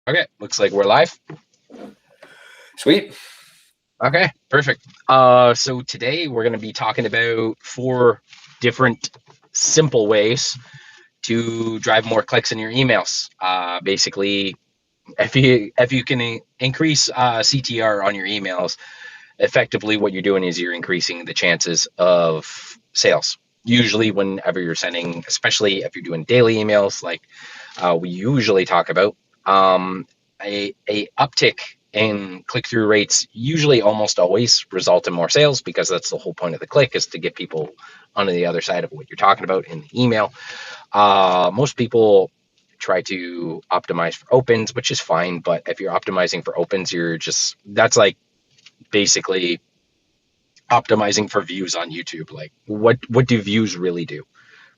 Okay, looks like we're live. Sweet. Okay, perfect. So today we're going to be talking about four different simple ways to drive more clicks in your emails. Basically, if you can increase CTR on your emails, effectively what you're doing is you're increasing the chances of sales. Usually, whenever you're sending, especially if you're doing daily emails, like we usually talk about, a uptick in click-through rates usually almost always result in more sales, because that's the whole point of the click, is to get people onto the other side of what you're talking about in the email. Most people try to optimize for opens, which is fine, but if you're optimizing for opens, that's like basically optimizing for views on YouTube. Like, what do views really do,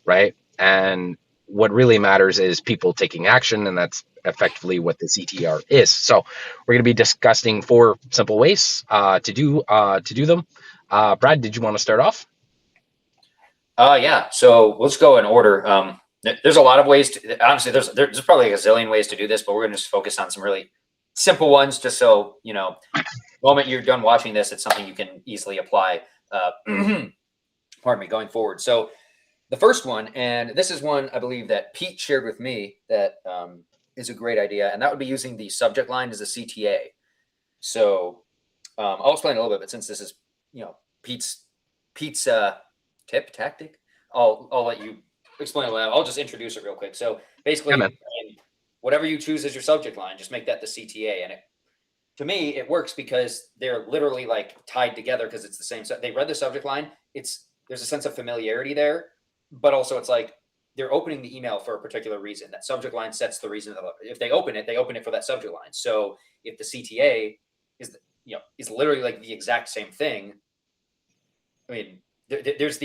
right? And what really matters is people taking action, and that's effectively what the CTR is. So we're going to be discussing four simple ways to do them. Brad, did you want to start off? Yeah. So let's go in order. There's a lot of ways to, honestly, there's probably like a zillion ways to do this, but we're going to just focus on some really simple ones, just so, the moment you're done watching this, it's something you can easily apply, pardon me, going forward. So the first one, and this is one I believe that Pete shared with me that is a great idea, and that would be using the subject line as a CTA. So I'll explain a little bit, but since this is, Pete's tip tactic, I'll let you explain it. I'll just introduce it real quick. So Yeah, basically, man. whatever you choose as your subject line, just make that the CTA, and to me it works because they're literally like tied together because it's the same. They read the subject line. There's a sense of familiarity there, but also it's like they're opening the email for a particular reason. That subject line sets the reason. If they open it for that subject line. So if the CTA is literally like the exact same thing. I mean, there's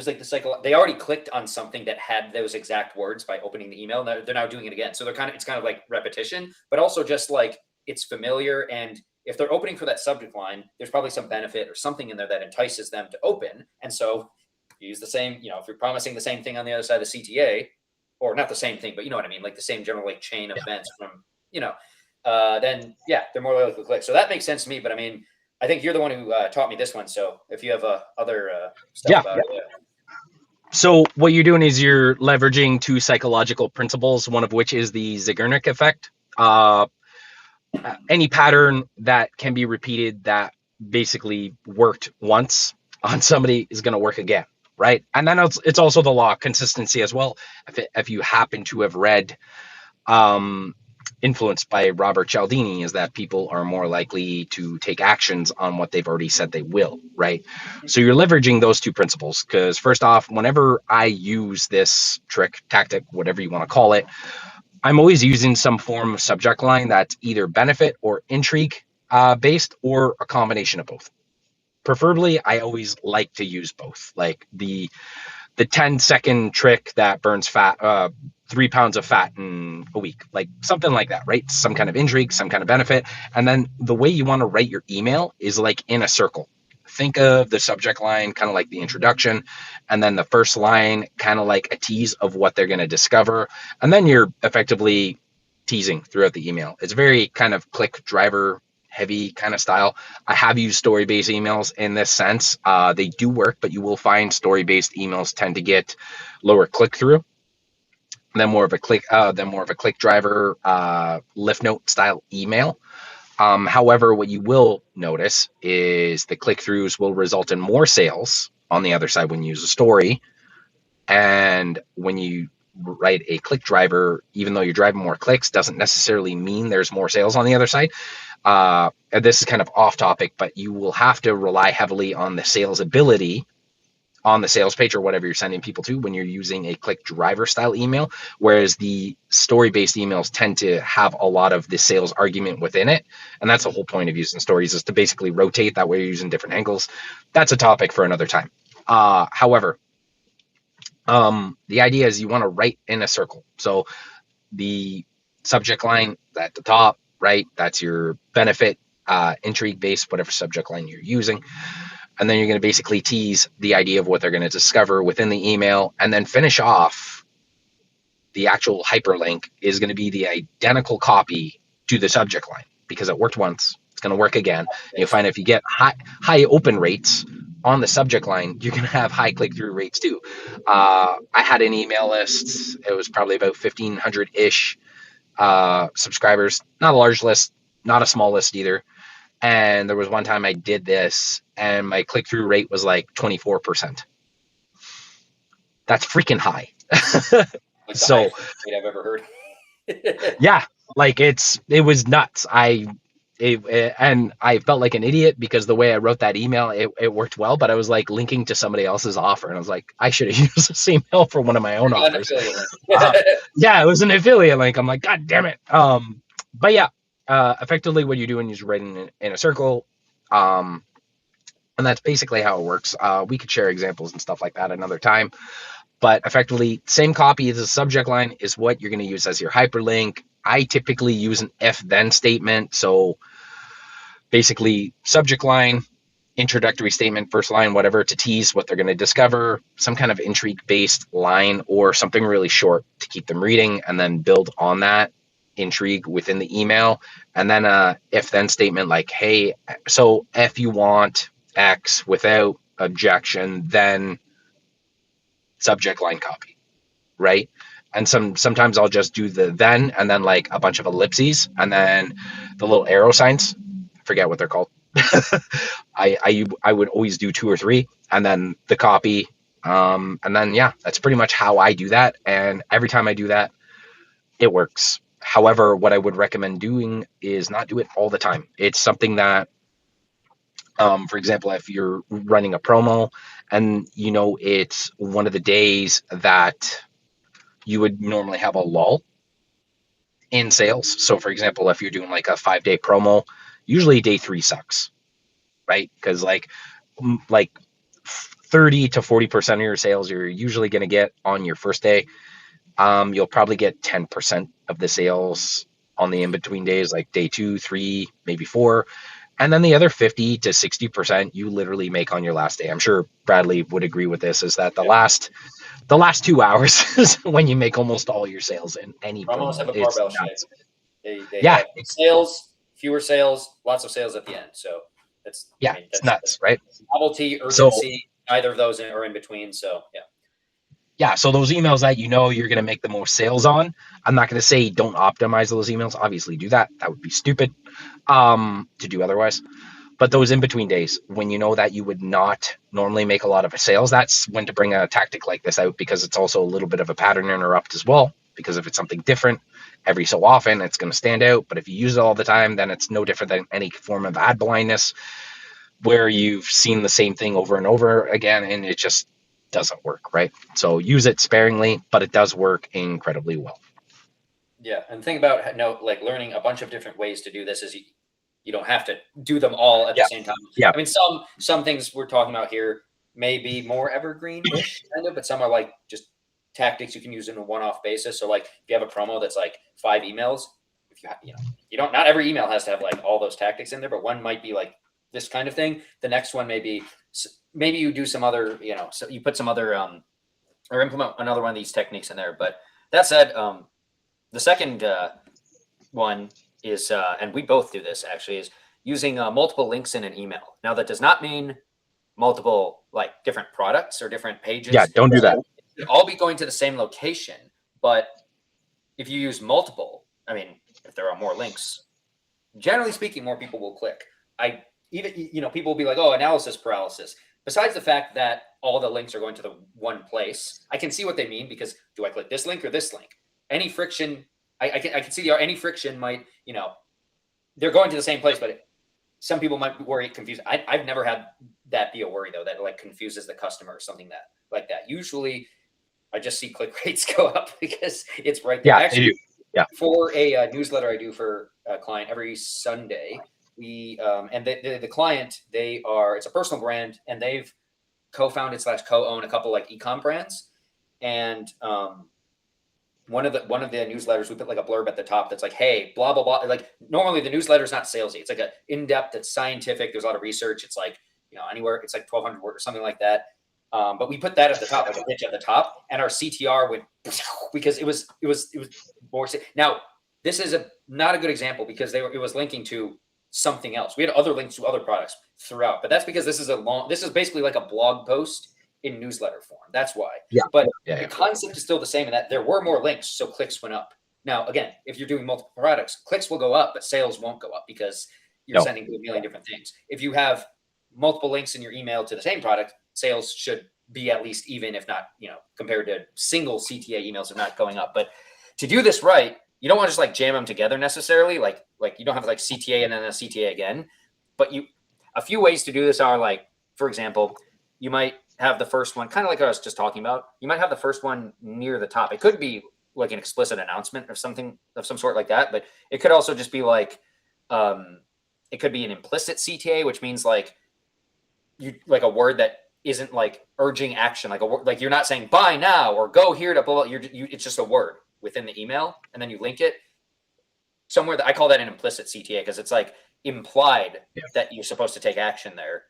like the cycle. They already clicked on something that had those exact words by opening the email. And they're now doing it again. So it's kind of like repetition, but also just like it's familiar. And if they're opening for that subject line, there's probably some benefit or something in there that entices them to open. And so you use the same, if you're promising the same thing on the other side of the CTA, or not the same thing, but you know what I mean, like the same general like chain of events from, then yeah, they're more likely to click. So that makes sense to me. But I mean, I think you're the one who taught me this one. So if you have other stuff Yeah. about it, So what you're doing is you're leveraging two psychological principles, one of which is the Zeigarnik effect. Uh, any pattern that can be repeated that basically worked once on somebody is going to work again, right? And then it's also the law of consistency as well. If you happen to have read um, Influenced by Robert Cialdini, is that people are more likely to take actions on what they've already said they will, right? So you're leveraging those two principles, because first off, whenever I use this trick, tactic, whatever you want to call it, I'm always using some form of subject line that's either benefit or intrigue based, or a combination of both. Preferably, I always like to use both. Like the 10-second trick that burns fat, 3 pounds of fat in a week, like something like that, right? Some kind of intrigue, some kind of benefit. And then the way you want to write your email is like in a circle. Think of the subject line kind of like the introduction, and then the first line kind of like a tease of what they're going to discover. And then you're effectively teasing throughout the email. It's very kind of click driver heavy kind of style. I have used story-based emails in this sense. They do work, but you will find story-based emails tend to get lower click-through than more of a click driver lift note style email. However, what you will notice is the click-throughs will result in more sales on the other side when you use a story. And when you write a click driver, even though you're driving more clicks, doesn't necessarily mean there's more sales on the other side. This is kind of off topic, but you will have to rely heavily on the sales ability on the sales page or whatever you're sending people to when you're using a click driver style email, whereas the story based emails tend to have a lot of the sales argument within it. And that's the whole point of using stories, is to basically rotate. That way you're using different angles. That's a topic for another time. However, the idea is you want to write in a circle. So the subject line at the top, right? That's your benefit, intrigue based, whatever subject line you're using. And then you're going to basically tease the idea of what they're going to discover within the email, and then finish off the actual hyperlink is going to be the identical copy to the subject line because it worked once. It's going to work again. And you'll find if you get high open rates on the subject line, you're going to have high click through rates too. I had an email list. It was probably about 1,500 ish subscribers. Not a large list, not a small list either. And there was one time I did this, and my click through rate was like 24%. That's freaking high. Like the So highest rate I've ever heard. yeah, like it was nuts. And I felt like an idiot because the way I wrote that email, it worked well, but I was like linking to somebody else's offer, and I was like, I should have used this email for one of my own offers. Yeah, it was an affiliate link. I'm like, God damn it. But yeah, effectively what you're doing is writing in a circle. And that's basically how it works. We could share examples and stuff like that another time. But effectively, same copy as the subject line is what you're going to use as your hyperlink. I typically use an if then statement. So basically, subject line, introductory statement, first line, whatever, to tease what they're going to discover, some kind of intrigue based line or something really short to keep them reading, and then build on that intrigue within the email. And then a if then statement like, hey, so if you want X without objection, then subject line copy, right? And sometimes I'll just do the then and then like a bunch of ellipses and then the little arrow signs. I forget what they're called. I would always do 2 or 3 and then the copy. And then yeah, that's pretty much how I do that. And every time I do that, it works. However, what I would recommend doing is not do it all the time. It's something that for example, if you're running a promo and you know it's one of the days that you would normally have a lull in sales. So for example, if you're doing like a 5-day promo, usually day 3 sucks, right? Because like 30 to 40% of your sales you're usually going to get on your first day. You'll probably get 10% of the sales on the in-between days, like day 2, 3, maybe 4. And then the other 50 to 60% you literally make on your last day. I'm sure Bradley would agree with this, is that the last 2 hours is when you make almost all your sales in any Promos promo. have a It's barbell shape. nuts. They Yeah, have sales, fewer sales, lots of sales at the end. So that's yeah, it's nuts, right? novelty, So urgency. Neither of those are in between. So yeah, so those emails that you know you're going to make the most sales on, I'm not going to say don't optimize those emails. Obviously do that. That would be stupid to do otherwise. But those in between days when you know that you would not normally make a lot of sales, that's when to bring a tactic like this out, because it's also a little bit of a pattern interrupt as well. Because if it's something different every so often, it's going to stand out. But if you use it all the time, then it's no different than any form of ad blindness where you've seen the same thing over and over again and it just doesn't work, right? So use it sparingly, but it does work incredibly well. yeah, and the thing about like learning a bunch of different ways to do this is you don't have to do them all at the same time. Yeah. I mean, some things we're talking about here may be more evergreen-ish kind of, but some are like just tactics you can use in a one-off basis. So like if you have a promo that's like 5 emails, if you don't, not every email has to have like all those tactics in there, but one might be like this kind of thing. The next one maybe you do some other, so you put some other or implement another one of these techniques in there. But that said, the second one is, and we both do this actually, is using multiple links in an email. Now that does not mean multiple like different products or different pages. Yeah, don't do that. They'll all be going to the same location, but if you use multiple, I mean, if there are more links, generally speaking, more people will click. People will be like, oh, analysis paralysis. Besides the fact that all the links are going to the one place, I can see what they mean, because do I click this link or this link? Any friction, I can see any friction might, they're going to the same place, but some people might be worried, confused. I've never had that be a worry though, that like confuses the customer or something like that. Usually I just see click rates go up because it's right there. Yeah, actually, yeah. For a newsletter I do for a client every Sunday, we and the client, it's a personal brand, and they've co-founded / co-own a couple like e-com brands. And one of the newsletters, we put like a blurb at the top that's like, hey, blah blah blah. Like normally the newsletter is not salesy. It's like a in-depth, it's scientific. There's a lot of research. It's like, anywhere, it's like 1,200 words or something like that. But we put that at the top, like a pitch at the top, and our CTR would because it was more. Now this is not a good example because it was linking to something else. We had other links to other products throughout, but that's because this is basically like a blog post in newsletter form. That's why. Yeah. But Yeah. the concept is still the same in that there were more links, so clicks went up. Now, again, if you're doing multiple products, clicks will go up, but sales won't go up because you're sending to a million different things. If you have multiple links in your email to the same product, sales should be at least even, if not, compared to single CTA emails are not going up. But to do this right, you don't want to just like jam them together necessarily. Like you don't have like CTA and then a CTA again. But a few ways to do this are like, for example, you might have the first one, kind of like I was just talking about. You might have the first one near the top. It could be like an explicit announcement or something of some sort like that. But it could also just be like, it could be an implicit CTA, which means like a word that isn't like urging action, like you're not saying buy now or go here to blah, blah. It's just a word within the email, and then you link it somewhere. That I call that an implicit CTA because it's like implied that you're supposed to take action there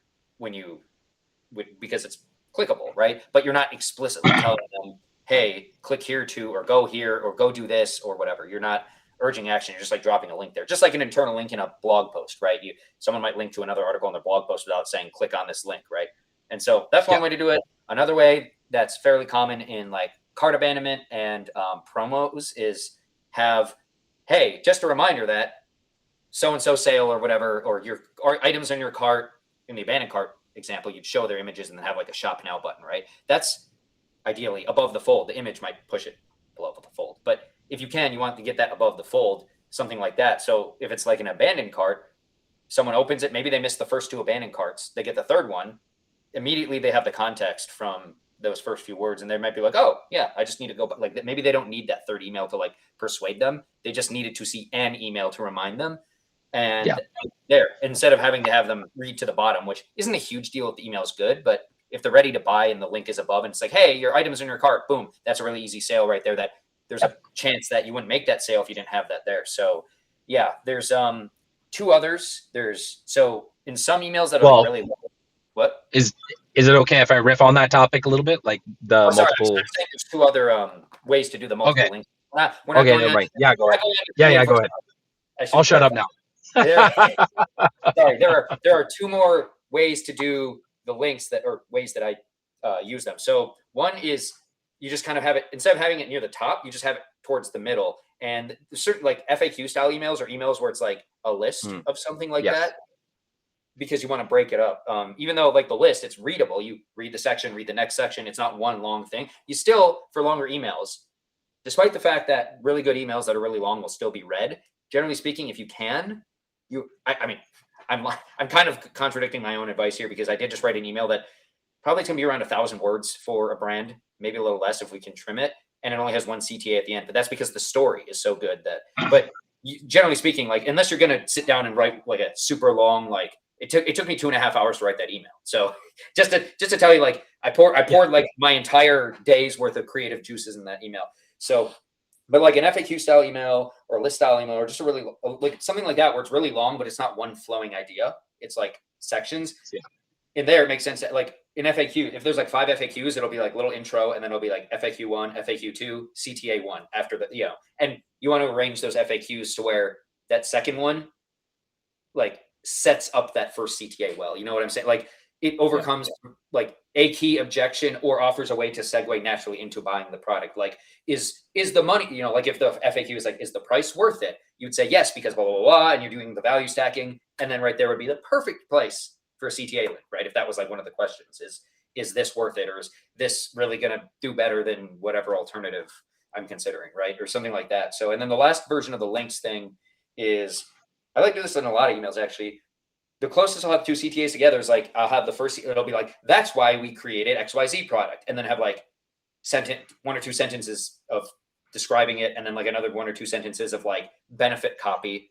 because it's clickable, right? But you're not explicitly telling them, hey, click here to, or go here, or go do this, or whatever. You're not urging action. You're just like dropping a link there, just like an internal link in a blog post, right? Someone might link to another article in their blog post without saying click on this link, right? And so that's one way to do it. Another way that's fairly common in like cart abandonment and promos is have, hey, just a reminder that so-and-so sale or whatever, or items in your cart, in the abandoned cart example, you'd show their images and then have like a shop now button, right? That's ideally above the fold. The image might push it below the fold. But if you can, you want to get that above the fold, something like that. So if it's like an abandoned cart, someone opens it, maybe they missed the first two abandoned carts, they get the third one, immediately they have the context from those first few words, and they might be like, oh yeah, I just need to go, like maybe they don't need that third email to like persuade them. They just needed to see an email to remind them. And there, instead of having to have them read to the bottom, which isn't a huge deal if the email is good, but if they're ready to buy and the link is above and it's like, hey, your item's in your cart, boom, that's a really easy sale right there. That there's a chance that you wouldn't make that sale if you didn't have that there. So yeah, there's two others. So in some emails that are really low, what is it okay if I riff on that topic a little bit, like the multiple? I'm saying there's two other ways to do the multiple links. We're not okay, right. Yeah, go ahead. Yeah, go ahead. I'll shut up now. Sorry, there are two more ways to do the links ways that I use them. So one is you just kind of have it, instead of having it near the top, you just have it towards the middle. And certain like FAQ style emails or emails where it's like a list of something like that, because you want to break it up. Even though like the list, it's readable. You read the section, read the next section. It's not one long thing. You still, for longer emails, despite the fact that really good emails that are really long will still be read, generally speaking, if you can, I mean, I'm kind of contradicting my own advice here because I did just write an email that probably it's going to be around 1,000 words for a brand, maybe a little less if we can trim it. And it only has one CTA at the end, but that's because the story is so good but generally speaking, like, unless you're going to sit down and write like a super long, like it took me 2.5 hours to write that email. So just to tell you, like I poured like my entire day's worth of creative juices in that email. So, but like an FAQ style email or a list style email or just a really like something like that where it's really long, but it's not one flowing idea. It's like sections. Yeah. In there, it makes sense that like in FAQ, if there's like 5 FAQs, it'll be like little intro, and then it'll be like FAQ 1, FAQ 2, CTA 1 after the, and you want to arrange those FAQs to where that second one like sets up that first CTA well. You know what I'm saying? Like it overcomes like a key objection or offers a way to segue naturally into buying the product. Like is the money, like if the FAQ is like, is the price worth it? You'd say yes, because blah, blah, blah, and you're doing the value stacking. And then right there would be the perfect place for a CTA link, right? If that was like one of the questions is this worth it? Or is this really going to do better than whatever alternative I'm considering, right? Or something like that. So, and then the last version of the links thing is, I like to do this in a lot of emails actually. The closest I'll have 2 CTAs together is like, I'll have the first, it'll be like, that's why we created XYZ product. And then have like 1 or 2 sentences of describing it. And then like another 1 or 2 sentences of like benefit copy.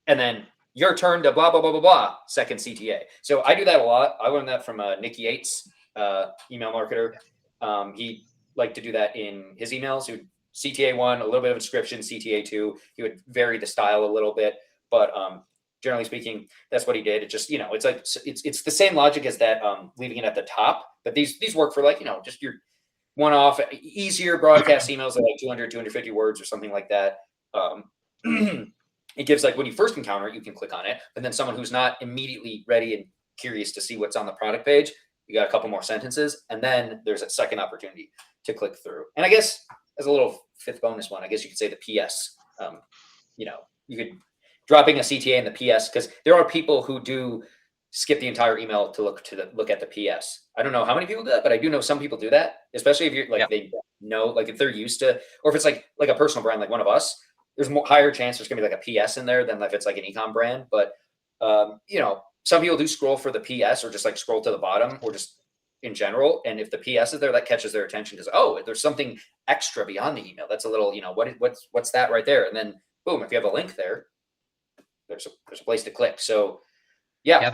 And then your turn to blah, blah, blah, blah, blah, second CTA. So I do that a lot. I learned that from Nick Yates, email marketer. He liked to do that in his emails. He would CTA 1, a little bit of a description, CTA 2. He would vary the style a little bit, but generally speaking, that's what he did. It just, it's like it's the same logic as that, leaving it at the top. But these work for like, just your one-off, easier broadcast emails that like 200, 250 words or something like that. It gives like when you first encounter it, you can click on it, but then someone who's not immediately ready and curious to see what's on the product page, you got a couple more sentences, and then there's a second opportunity to click through. And I guess as a little fifth bonus one, I guess you could say the PS. You could dropping a CTA in the PS, because there are people who do skip the entire email to look at the PS. I don't know how many people do that, but I do know some people do that, especially if you're like, they know, like if they're used to, or if it's like a personal brand, like one of us, there's more higher chance there's gonna be like a PS in there than if it's like an e-com brand. But some people do scroll for the PS, or just like scroll to the bottom, or just in general. And if the PS is there, that catches their attention, because, oh, there's something extra beyond the email. That's a little, what's that right there? And then boom, if you have a link there, there's a place to click. So yeah,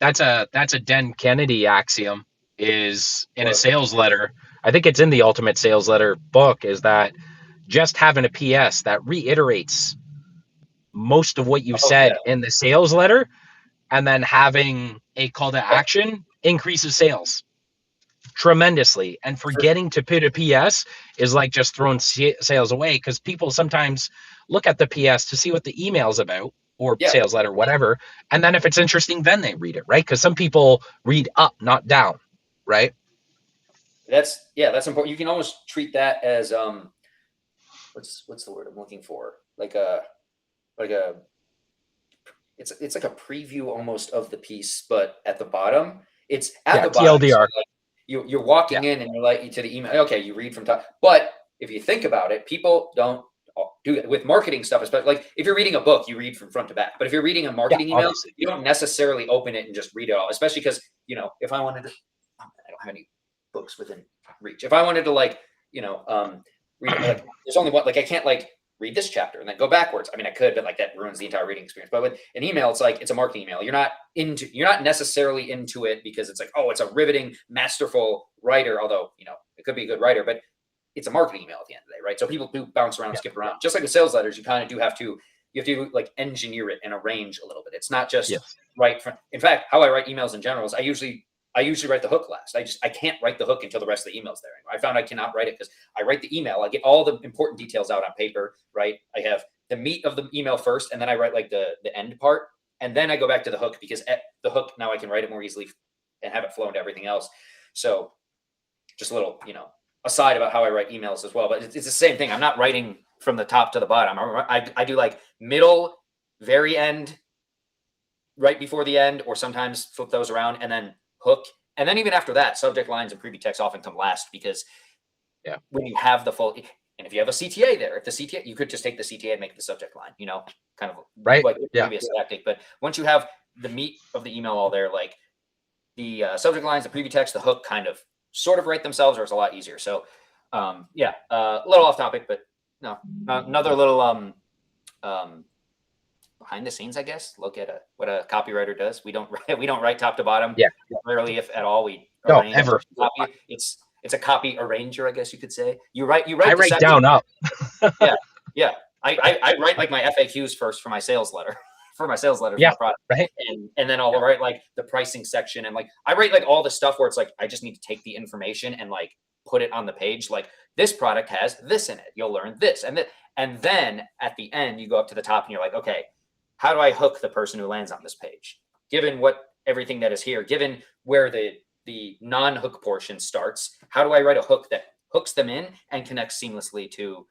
that's a Den Kennedy axiom, is in a sales letter. I think it's in the Ultimate Sales Letter book, is that just having a PS that reiterates most of what you said in the sales letter, and then having a call to action increases sales tremendously. And forgetting to put a PS is like just throwing sales away, because people sometimes look at the PS to see what the email's about, or sales letter, whatever. And then if it's interesting, then they read it, right? Because some people read up, not down, right? That's important. You can almost treat that as what's the word I'm looking for? It's like a preview almost of the piece, but at the bottom, it's at the bottom. TLDR. So like you're walking in and you're like to the email. Okay, you read from top. But if you think about it, people don't do it with marketing stuff, especially like if you're reading a book, you read from front to back. But if you're reading a marketing email, you don't necessarily open it and just read it all, especially because, if I wanted to, I don't have any books within reach. If I wanted to read it, like there's only one, like I can't like read this chapter and then go backwards. I mean, I could, but like that ruins the entire reading experience. But with an email, it's like, it's a marketing email. You're not necessarily into it because it's like, oh, it's a riveting, masterful writer. Although, it could be a good writer, but it's a marketing email at the end of the day, right? So people do bounce around, skip around. Just like with sales letters, you kind of do have to, like engineer it and arrange a little bit. It's not just write from, in fact, how I write emails in general is I usually write the hook last. I can't write the hook until the rest of the email's there. I found I cannot write it because I write the email. I get all the important details out on paper, right? I have the meat of the email first, and then I write like the end part. And then I go back to the hook, because at the hook, now I can write it more easily and have it flow into everything else. So just a little, aside about how I write emails as well, but it's the same thing. I'm not writing from the top to the bottom. I do like middle, very end, right before the end, or sometimes flip those around, and then hook. And then even after that, subject lines and preview text often come last, because when you have the full, and if you have a CTA there, if the CTA, you could just take the CTA and make the subject line, kind of right. Like the previous tactic. But once you have the meat of the email all there, like the subject lines, the preview text, the hook kind of sort of write themselves, or it's a lot easier. So a little off topic, but no, another little behind the scenes, I guess. Look at what a copywriter does. We don't write top to bottom. Yeah. Rarely, if at all, we ever. Copy. It's a copy arranger, I guess you could say. You write. I write down up. Yeah. I write like my FAQs first for my sales letter. For my sales letter. Yeah. For my product. Right. And then I'll write like the pricing section, and like I write like all the stuff where it's like I just need to take the information and like put it on the page. Like this product has this in it. You'll learn this and that. And then at the end, you go up to the top and you're like, okay, how do I hook the person who lands on this page? Given everything that is here, given where the non-hook portion starts, how do I write a hook that hooks them in and connects seamlessly to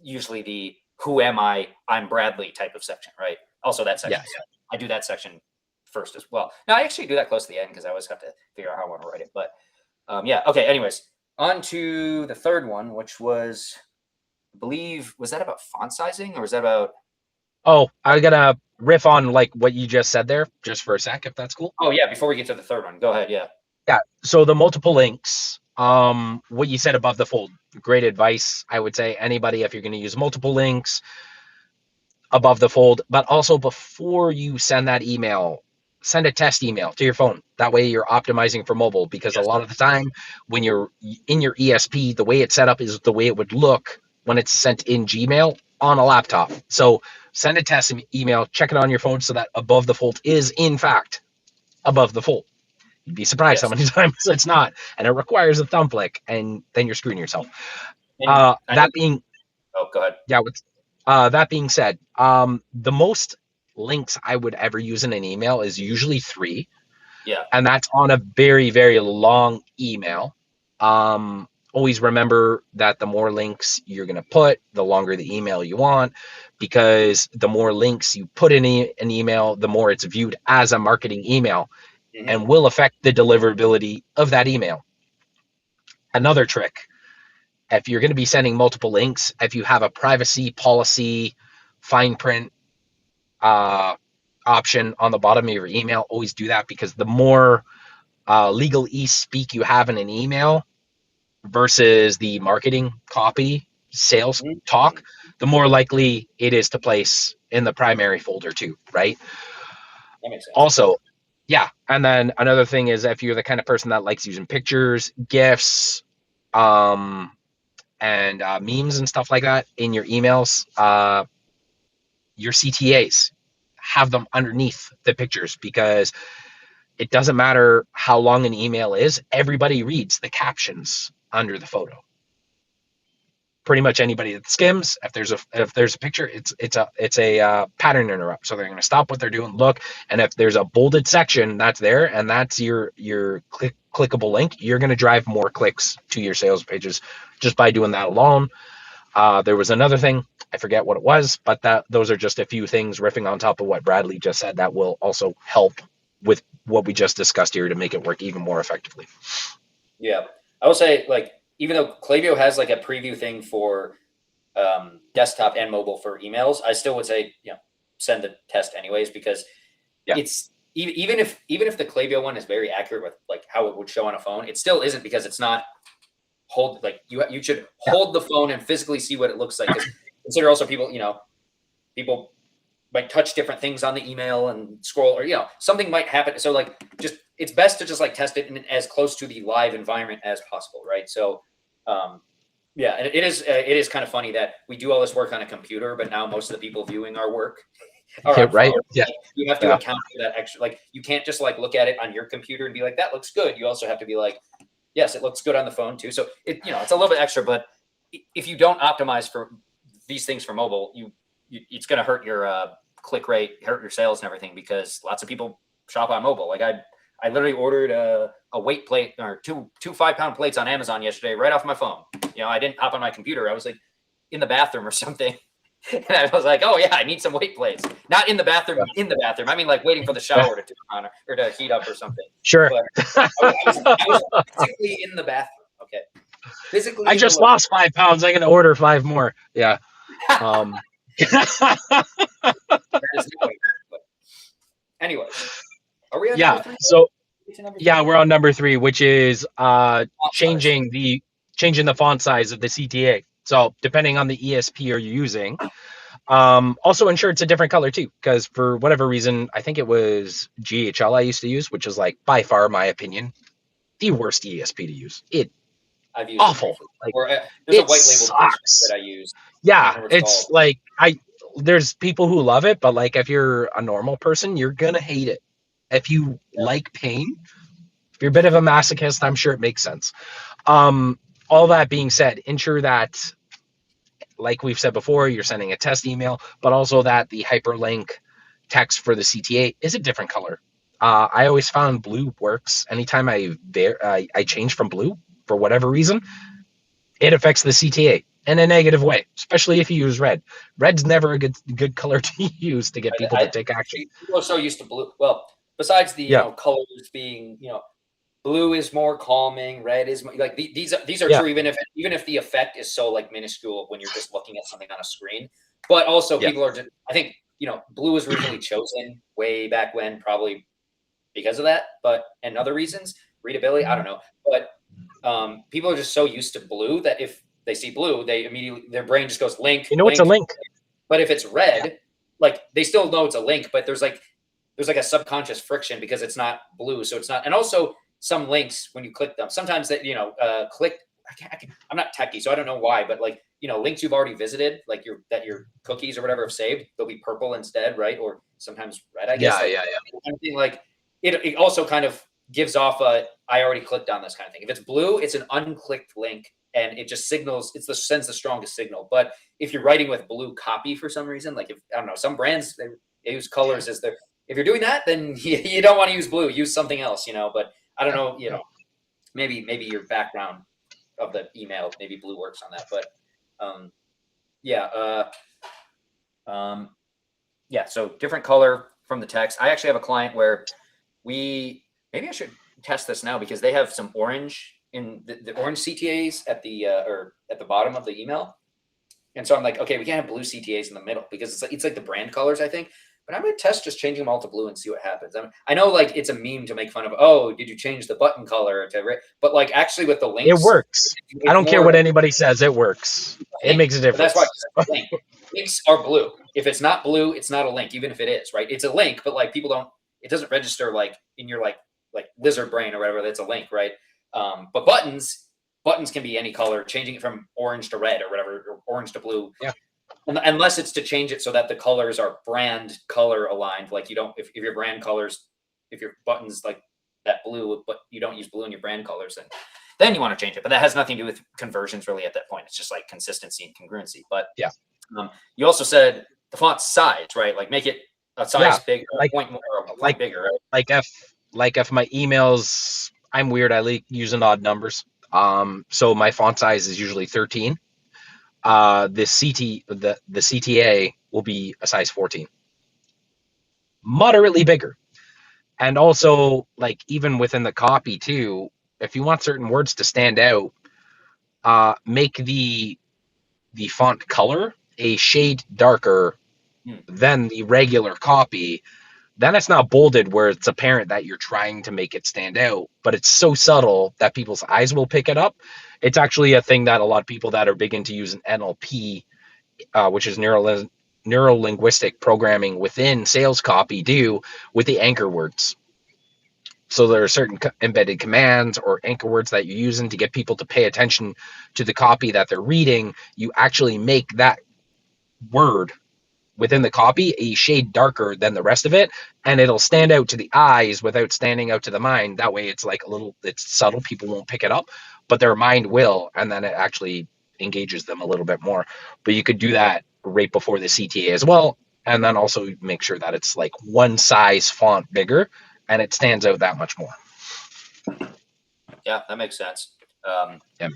usually the who am I? I'm Bradley type of section, right? Also that section. Yes. I do that section first as well. Now I actually do that close to the end because I always have to figure out how I want to write it. But okay. Anyways, on to the third one, which was, I believe, was that about font sizing, or was that about? Oh, I gotta riff on like what you just said there, just for a sec, if that's cool. Oh yeah, before we get to the third one, go ahead. Yeah. Yeah. So the multiple links, what you said above the fold, great advice. I would say anybody, if you're going to use multiple links above the fold, but also before you send that email, send a test email to your phone. That way you're optimizing for mobile, because a lot of the time when you're in your ESP, the way it's set up is the way it would look when it's sent in Gmail on a laptop. So send a test email, check it on your phone so that above the fold is in fact above the fold. You'd be surprised how Yes. many times it's not, and it requires a thumb click, and then you're screwing yourself. And I That know, being oh, go ahead. yeah, that being said, the most links I would ever use in an email is usually 3, Yeah. and that's on a very, very long email. Always remember that the more links you're going to put, the longer the email you want, because the more links you put in an email, the more it's viewed as a marketing email and will affect the deliverability of that email. Another trick, if you're going to be sending multiple links, if you have a privacy policy fine print option on the bottom of your email, always do that, because the more legalese speak you have in an email versus the marketing copy sales talk, the more likely it is to place in the primary folder too, right? That makes sense. Also, yeah. And then another thing is, if you're the kind of person that likes using pictures, GIFs, and memes and stuff like that in your emails, your CTAs, have them underneath the pictures, because it doesn't matter how long an email is. Everybody reads the captions under the photo. Pretty much anybody that skims, if there's a picture, it's a pattern interrupt. So they're going to stop what they're doing, look, and if there's a bolded section that's there and that's your clickable link, you're going to drive more clicks to your sales pages just by doing that alone. There was another thing, I forget what it was, but those are just a few things riffing on top of what Bradley just said that will also help with what we just discussed here to make it work even more effectively. Yeah, I will say, like, even though Klaviyo has like a preview thing for desktop and mobile for emails, I still would say, send the test anyways, because it's even if the Klaviyo one is very accurate with like how it would show on a phone, it still isn't, because it's not you should hold the phone and physically see what it looks like. Consider also people might touch different things on the email and scroll, or something might happen. So like, it's best to just like test it in as close to the live environment as possible, right? So and it is kind of funny that we do all this work on a computer, but now most of the people viewing our work are right. Yeah, you have to account for that extra. Like, you can't just like look at it on your computer and be like, that looks good. You also have to be like, yes, it looks good on the phone too. So it's a little bit extra, but if you don't optimize for these things for mobile, it's going to hurt your click rate, hurt your sales and everything, because lots of people shop on mobile. Like I literally ordered a weight plate, or two 5-pound plates on Amazon yesterday, right off my phone. I didn't hop on my computer. I was like in the bathroom or something. And I was like, oh yeah, I need some weight plates. Not in the bathroom, I mean, like waiting for the shower to turn on or to heat up or something. Sure. But I was physically in the bathroom. Okay. Physically. I just lost 5 pounds. I'm going to order 5 more. Yeah. Anyway, are we on number 3? So we're on number 3, which is changing the font size of the CTA. So depending on the ESP you're using, also ensure it's a different color too, because for whatever reason, I think it was GHL I used to use, which is like by far, my opinion, the worst ESP to use. I've used awful. There's a white label that I use. Yeah, it's like there's people who love it, but like if you're a normal person, you're gonna hate it. If you like pain, if you're a bit of a masochist, I'm sure it makes sense. All that being said, ensure that, like we've said before, you're sending a test email, but also that the hyperlink text for the CTA is a different color. I always found blue works. Anytime I change from blue for whatever reason, it affects the CTA in a negative way, especially if you use red. Red's never a good color to use to get people to take action. People are so used to blue. Well, besides the colors being, blue is more calming. Red is like these are true, even if the effect is so like minuscule when you're just looking at something on a screen. But also people are just, I think, blue was originally chosen way back when, probably because of that, and other reasons, readability, I don't know. But people are just so used to blue that if they see blue, they immediately, their brain just goes link. It's a link. But if it's red, like they still know it's a link, but there's like a subconscious friction because it's not blue. So it's not. And also some links, when you click them, sometimes that, I'm not techie, so I don't know why, but like, links you've already visited, like your cookies or whatever have saved, they'll be purple instead, right? Or sometimes red, I guess. Yeah, Like, yeah, yeah. something like it also kind of gives off a I already clicked on this kind of thing. If it's blue, it's an unclicked link and it just signals sends the strongest signal. But if you're writing with blue copy for some reason, like if I don't know, some brands they use colors as their if you're doing that, then you don't want to use blue. Use something else, But I don't know, maybe your background of the email, maybe blue works on that. But yeah, yeah. So different color from the text. I actually have a client where maybe I should test this now because they have some orange in the orange CTAs at the or at the bottom of the email. And so I'm like, okay, we can't have blue CTAs in the middle because it's like the brand colors, I think. But I'm going to test just changing them all to blue and see what happens. I know like it's a meme to make fun of, oh, did you change the button color to red? But like actually with the links, It works. I don't care what anybody says. It works. It makes a difference. That's why links are blue. If it's not blue, it's not a link, even if it is, right? It's a link, but like it doesn't register like in your like lizard brain or whatever. That's a link, right? But buttons can be any color, changing it from orange to red or whatever, or orange to blue. Yeah. Unless it's to change it so that the colors are brand color aligned. Like you don't, if your brand colors, if your buttons like that blue, but you don't use blue in your brand colors, then you want to change it. But that has nothing to do with conversions really at that point. It's just like consistency and congruency. But yeah, you also said the font size, right? Like make it a size bigger, like, a point more, a point bigger, right? Like if my emails, I'm weird. I like using odd numbers. So my font size is usually 13. The CTA will be a size 14, moderately bigger. And also, like even within the copy too, if you want certain words to stand out, make the font color a shade darker than the regular copy. Then it's not bolded where it's apparent that you're trying to make it stand out, but it's so subtle that people's eyes will pick it up. It's actually a thing that a lot of people that are big into using NLP, which is neuro-linguistic programming within sales copy, do with the anchor words. So there are certain embedded commands or anchor words that you're using to get people to pay attention to the copy that they're reading. You actually make that word within the copy a shade darker than the rest of it, and it'll stand out to the eyes without standing out to the mind. That way it's like it's subtle, people won't pick it up, but their mind will, and then it actually engages them a little bit more. But you could do that right before the CTA as well, and then also make sure that it's like one size font bigger and it stands out that much more. Yeah, that makes sense. Yeah.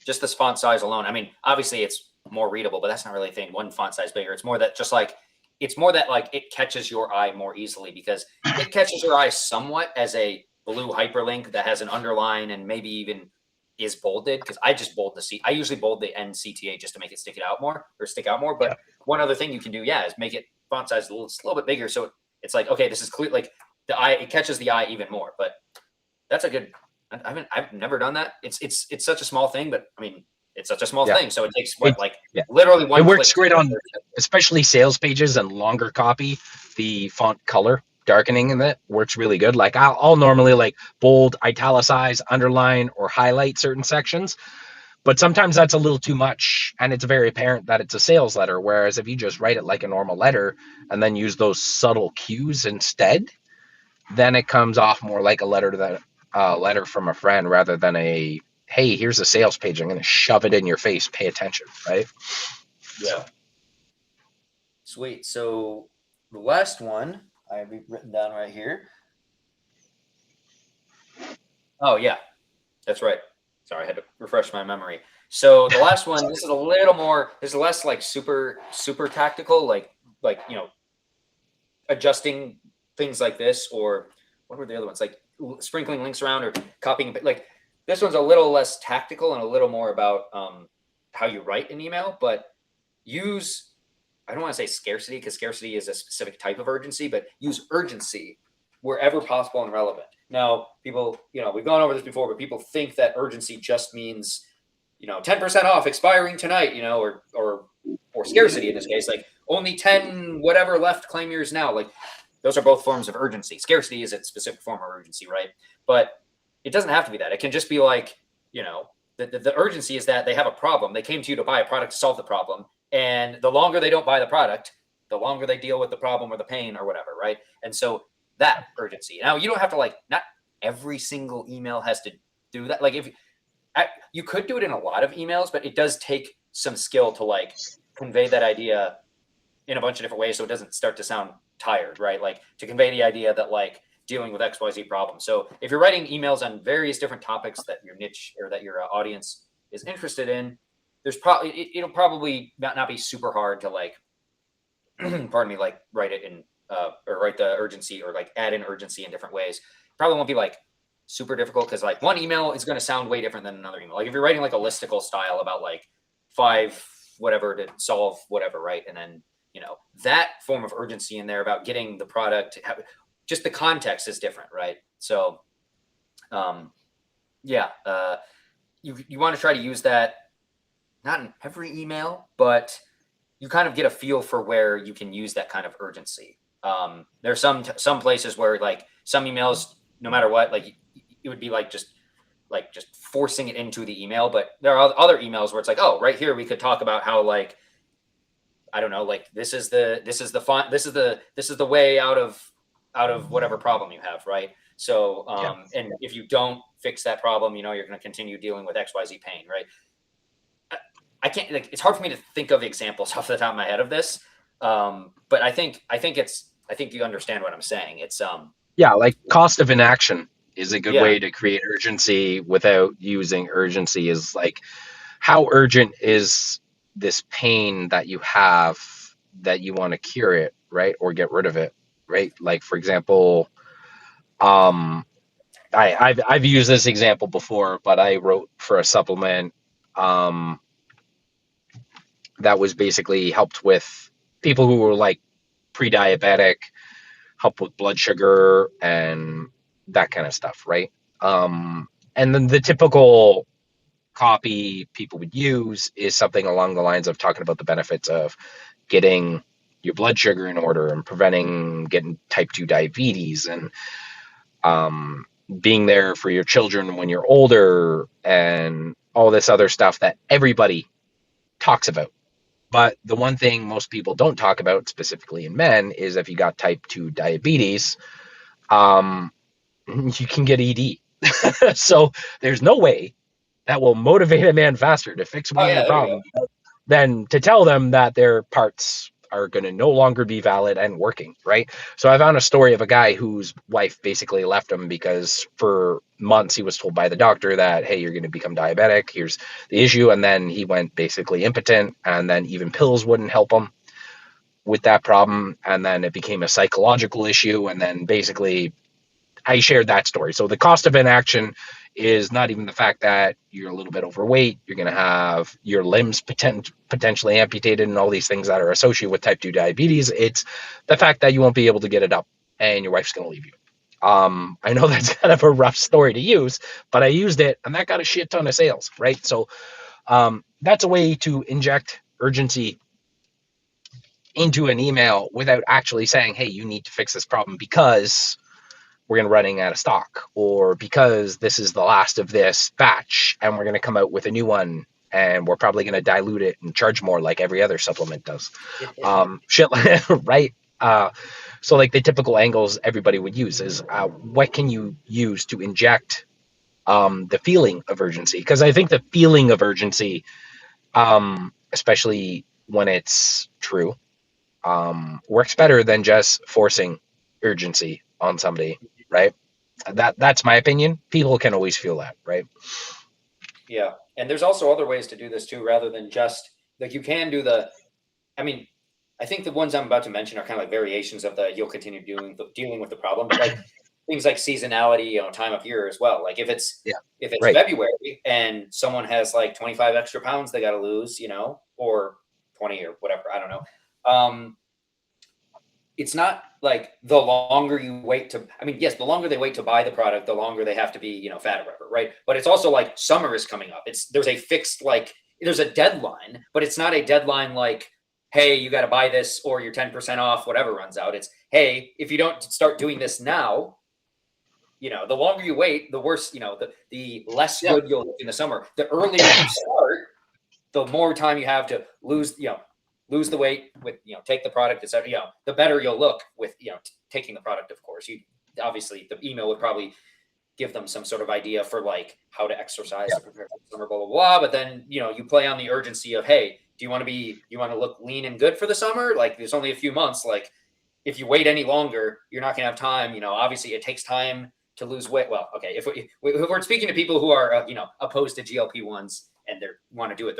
Just this font size alone, I mean, obviously it's more readable, but that's not really a thing. One font size bigger. It's more that it catches your eye more easily because it catches your eye somewhat as a blue hyperlink that has an underline and maybe even is bolded. Because I just bold I usually bold the end CTA just to make it stick out more. But one other thing you can do, is make it font size a little bit bigger. So it's like, okay, this is clear. Like the eye, it catches the eye even more. But that's a good. I've never done that. It's such a small thing, but I mean, it's such a small thing, so it takes literally one. It works great on especially sales pages and longer copy. The font color darkening in it works really good. Like I'll normally like bold, italicize, underline, or highlight certain sections, but sometimes that's a little too much, and it's very apparent that it's a sales letter. Whereas if you just write it like a normal letter and then use those subtle cues instead, then it comes off more like a letter from a friend rather than a, hey, here's a sales page, I'm going to shove it in your face, pay attention, right? Yeah. Sweet. So the last one I have written down right here. Oh, yeah, that's right. Sorry, I had to refresh my memory. So the last one, this is less like super tactical, like adjusting things like this, or what were the other ones? Like sprinkling links around or copying, like this one's a little less tactical and a little more about how you write an email, but I don't want to say scarcity because scarcity is a specific type of urgency, but use urgency wherever possible and relevant. Now, people, we've gone over this before, but people think that urgency just means, 10% off expiring tonight, or scarcity in this case, like only 10 whatever left, claim yours now. Like those are both forms of urgency. Scarcity is a specific form of urgency, right? But it doesn't have to be that. It can just be like, the urgency is that they have a problem. They came to you to buy a product to solve the problem. And the longer they don't buy the product, the longer they deal with the problem or the pain or whatever, right? And so that urgency. Now, you don't have to like, not every single email has to do that. Like if you could do it in a lot of emails, but it does take some skill to like convey that idea in a bunch of different ways so it doesn't start to sound tired, right? Like to convey the idea that like dealing with XYZ problem. So if you're writing emails on various different topics that your niche or that your audience is interested in, there's probably, it'll probably not be super hard to like, pardon me, like write it in, or write the urgency or like add in urgency in different ways. Probably won't be like super difficult because like one email is going to sound way different than another email. Like if you're writing like a listicle style about like 5 whatever to solve whatever, right? And then, you know, that form of urgency in there about getting the product, just the context is different, right? So, yeah, you want to try to use that, not in every email, but you kind of get a feel for where you can use that kind of urgency. There's some places where like some emails, no matter what, like it would be like just forcing it into the email. But there are other emails where it's like, oh, right here we could talk about how like, I don't know, like this is the way out of whatever problem you have, right? So, and if you don't fix that problem, you know, you're going to continue dealing with XYZ pain, right? I can't, like, it's hard for me to think of examples off the top of my head of this. But I think you understand what I'm saying. It's, yeah, like cost of inaction is a good way to create urgency without using urgency. Is like, how urgent is this pain that you have that you want to cure it, right? Or get rid of it, right? Like, for example, I've used this example before, but I wrote for a supplement that was basically helped with people who were like pre-diabetic, help with blood sugar and that kind of stuff, right? And then the typical copy people would use is something along the lines of talking about the benefits of getting your blood sugar in order and preventing getting type 2 diabetes and being there for your children when you're older and all this other stuff that everybody talks about. But the one thing most people don't talk about, specifically in men, is if you got type 2 diabetes, you can get ED. So there's no way that will motivate a man faster to fix one of your problems than to tell them that their parts are going to no longer be valid and working, right? So I found a story of a guy whose wife basically left him because for months he was told by the doctor that, hey, you're going to become diabetic, here's the issue. And then he went basically impotent, and then even pills wouldn't help him with that problem. And then it became a psychological issue. And then basically I shared that story. So the cost of inaction is not even the fact that you're a little bit overweight, you're going to have your limbs potentially amputated and all these things that are associated with type 2 diabetes. It's the fact that you won't be able to get it up and your wife's going to leave you. I know that's kind of a rough story to use, but I used it and that got a shit ton of sales, right? So that's a way to inject urgency into an email without actually saying, hey, you need to fix this problem because we're going to running out of stock, or because this is the last of this batch and we're going to come out with a new one and we're probably going to dilute it and charge more like every other supplement does. Shit, right? So like the typical angles everybody would use is what can you use to inject the feeling of urgency? Because I think the feeling of urgency, especially when it's true, works better than just forcing urgency on somebody. Right. That's my opinion. People can always feel that. Right. Yeah. And there's also other ways to do this too, rather than just like you can do I mean, I think the ones I'm about to mention are kind of like variations of you'll continue dealing with the problem, but like things like seasonality, you know, time of year as well. Like if it's right. February and someone has like 25 extra pounds they got to lose, you know, or 20 or whatever, I don't know. It's not like the longer you wait yes, the longer they wait to buy the product, the longer they have to be, you know, fat or whatever, right? But it's also like summer is coming up. There's a fixed, like, there's a deadline, but it's not a deadline like, hey, you got to buy this or you're 10% off, whatever runs out. It's, hey, if you don't start doing this now, the longer you wait, the worse, the less good you'll look in the summer. The earlier you start, the more time you have to lose the weight with, take the product, etc. The better you'll look with, taking the product, of course. Obviously the email would probably give them some sort of idea for like how to exercise to prepare for the summer, blah, blah, blah. But then, you play on the urgency of, hey, do you want to look lean and good for the summer? Like there's only a few months. Like if you wait any longer, you're not gonna have time. Obviously it takes time to lose weight. Well, okay. If we're speaking to people who are, opposed to GLP-1s and they want to do it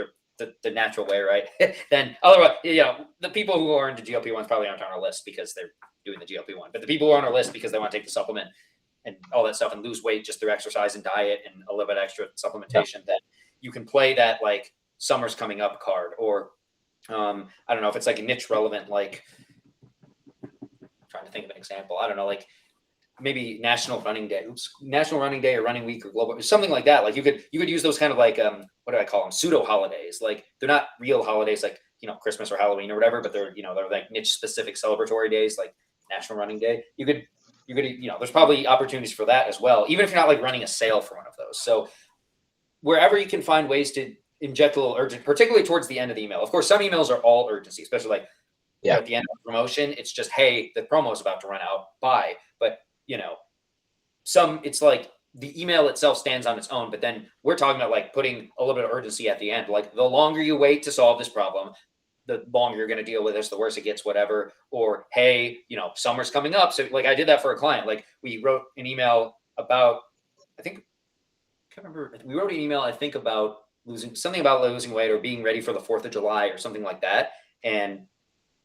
the natural way, right? Then otherwise, the people who are into GLP-1s probably aren't on our list because they're doing the GLP-1, but the people who are on our list because they want to take the supplement and all that stuff and lose weight just through exercise and diet and a little bit extra supplementation, that you can play that like summer's coming up card, or I don't know if it's like a niche relevant, like I'm trying to think of an example. I don't know, like maybe National Running Day or Running Week or Global, something like that. Like you could use those kind of like, what do I call them? Pseudo holidays. Like they're not real holidays like, Christmas or Halloween or whatever, but they're like niche specific celebratory days like National Running Day. You could, there's probably opportunities for that as well, even if you're not like running a sale for one of those. So wherever you can find ways to inject a little urgency, particularly towards the end of the email. Of course, some emails are all urgency, especially like at the end of the promotion, it's just, hey, the promo is about to run out, bye. But some, it's like the email itself stands on its own, but then we're talking about like putting a little bit of urgency at the end. Like the longer you wait to solve this problem, the longer you're going to deal with this, the worse it gets, whatever. Or, hey, summer's coming up. So like I did that for a client. Like we wrote an email about, I can't remember. We wrote an email, I think about losing weight or being ready for the 4th of July or something like that. And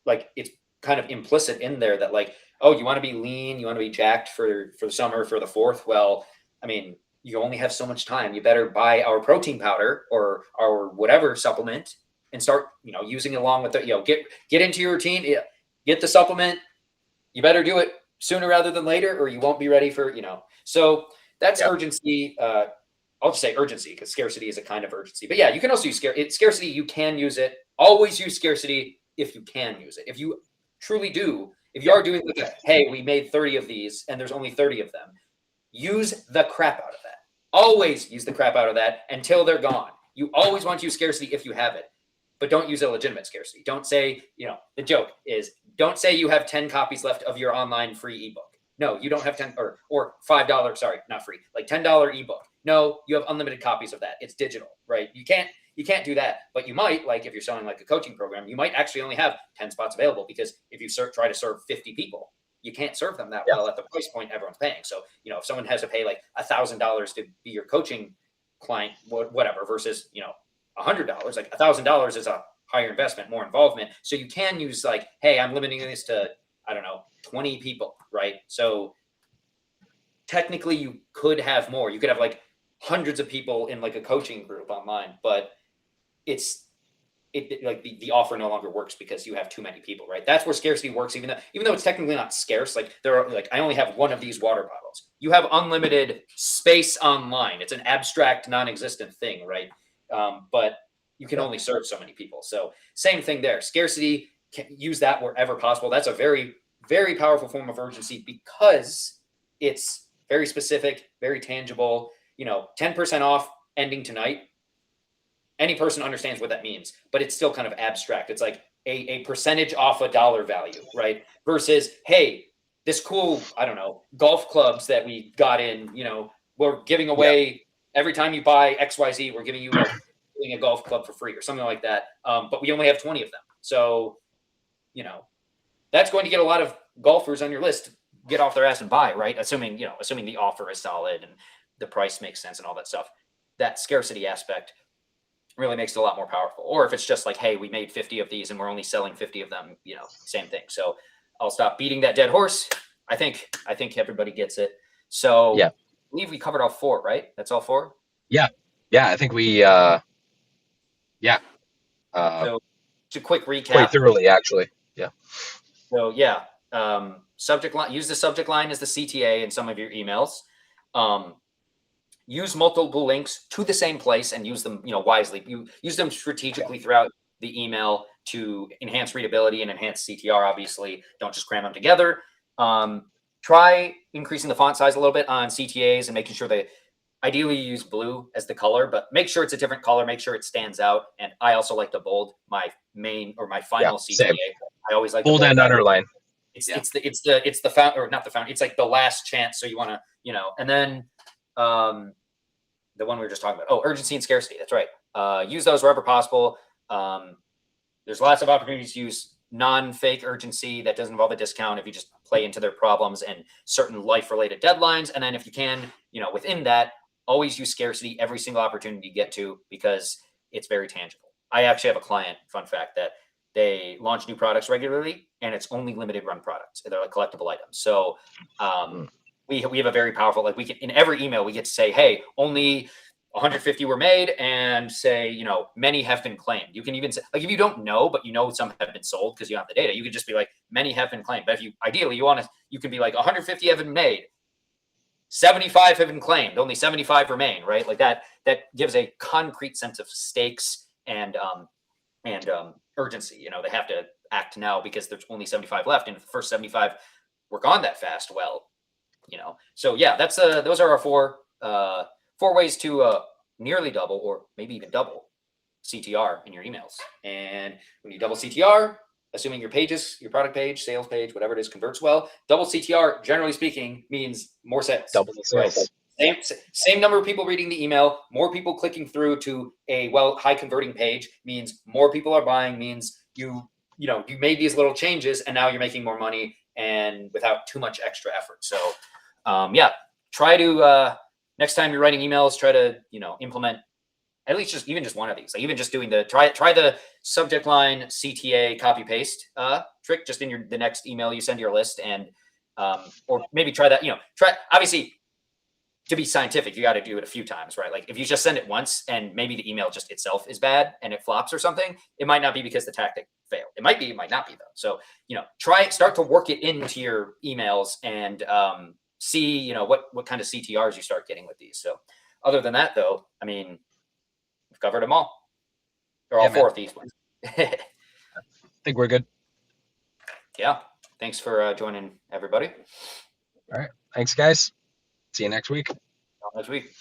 like, it's kind of implicit in there that like, oh, you want to be lean, you want to be jacked for the summer, for the 4th. Well, I mean, you only have so much time. You better buy our protein powder or our whatever supplement and start, using it along with it. Get into your routine, get the supplement. You better do it sooner rather than later, or you won't be ready for, So that's urgency. I'll just say urgency because scarcity is a kind of urgency. But yeah, you can also use scarcity. You can use it. Always use scarcity if you can use it. If you truly do, if you are doing like hey, we made 30 of these and there's only 30 of them, use the crap out of that. Always use the crap out of that until they're gone. You always want to use scarcity if you have it, but don't use a legitimate scarcity. Don't say, the joke is don't say you have 10 copies left of your online free ebook. No, you don't have 10 or $5, sorry, not free, like $10 ebook. No, you have unlimited copies of that. It's digital, right? You can't do that, but you might, like if you're selling like a coaching program, you might actually only have 10 spots available because if you try to serve 50 people, you can't serve them that well at the price point everyone's paying. So, if someone has to pay like $1,000 to be your coaching client, whatever, versus, $100, like $1,000 is a higher investment, more involvement. So you can use like, hey, I'm limiting this to, I don't know, 20 people, right? So technically you could have more. You could have like hundreds of people in like a coaching group online, but like the offer no longer works because you have too many people, right? That's where scarcity works, even though it's technically not scarce. Like there are like, I only have one of these water bottles. You have unlimited space online. It's an abstract, non-existent thing, right? But you can only serve so many people. So same thing there. Scarcity, use that wherever possible. That's a very, very powerful form of urgency because it's very specific, very tangible. 10% off ending tonight. Any person understands what that means, but it's still kind of abstract. It's like a percentage off a dollar value, right? Versus, hey, this cool, I don't know, golf clubs that we got in, we're giving away every time you buy XYZ, we're giving you a golf club for free or something like that. But we only have 20 of them. So, that's going to get a lot of golfers on your list get off their ass and buy, right? Assuming the offer is solid and the price makes sense and all that stuff. That scarcity aspect really makes it a lot more powerful. Or if it's just like, hey, we made 50 of these and we're only selling 50 of them, same thing. So I'll stop beating that dead horse. I think everybody gets it. So I believe we covered all 4, right? That's all 4? Yeah. I think we, so just a quick recap. Quite thoroughly, actually. Yeah. So subject line, use the subject line as the CTA in some of your emails. Use multiple links to the same place and use them, wisely. You use them strategically throughout the email to enhance readability and enhance CTR. Obviously, don't just cram them together. try increasing the font size a little bit on CTAs and making sure they ideally use blue as the color, but make sure it's a different color, make sure it stands out. And I also like to bold my main or my final CTA. same. I always like Bold to and that. underline. It's the found, or not the found. It's like the last chance. So you want to, and then the one we were just talking about. Oh, urgency and scarcity. That's right. Use those wherever possible. There's lots of opportunities to use non-fake urgency that doesn't involve a discount if you just play into their problems and certain life-related deadlines. And then if you can, within that, always use scarcity every single opportunity you get to, because it's very tangible. I actually have a client, fun fact, that they launch new products regularly, and it's only limited run products. They're like collectible items. So we have a very powerful, like we can, in every email, we get to say, hey, only 150 were made, and say, many have been claimed. You can even say, like, if you don't know, but some have been sold because you have the data, you could just be like, many have been claimed. But if ideally you can be like 150 have been made, 75 have been claimed, only 75 remain, right? Like that gives a concrete sense of stakes and urgency. They have to act now because there's only 75 left, and if the first 75 were gone that fast, well, so yeah, that's those are our four ways to nearly double, or maybe even double, CTR in your emails. And when you double CTR, assuming your product page, sales page, whatever it is, converts well, double CTR, generally speaking, means more sales. Double the sales. Right? Same number of people reading the email, more people clicking through to a high converting page means more people are buying, means you made these little changes and now you're making more money, and without too much extra effort. So try to next time you're writing emails, try to implement at least just one of these. Like even just doing try the subject line CTA copy paste trick just in the next email you send to your list, and or maybe try that. Try, obviously, to be scientific, you got to do it a few times, right? Like if you just send it once and maybe the email just itself is bad and it flops or something, it might not be because the tactic failed. It might be, it might not be though. So start to work it into your emails and see what kind of CTRs you start getting with these. So other than that though, I mean, we've covered them all. They're all four of these ones. I think we're good. Yeah. Thanks for joining, everybody. All right. Thanks, guys. See you next week. Next week.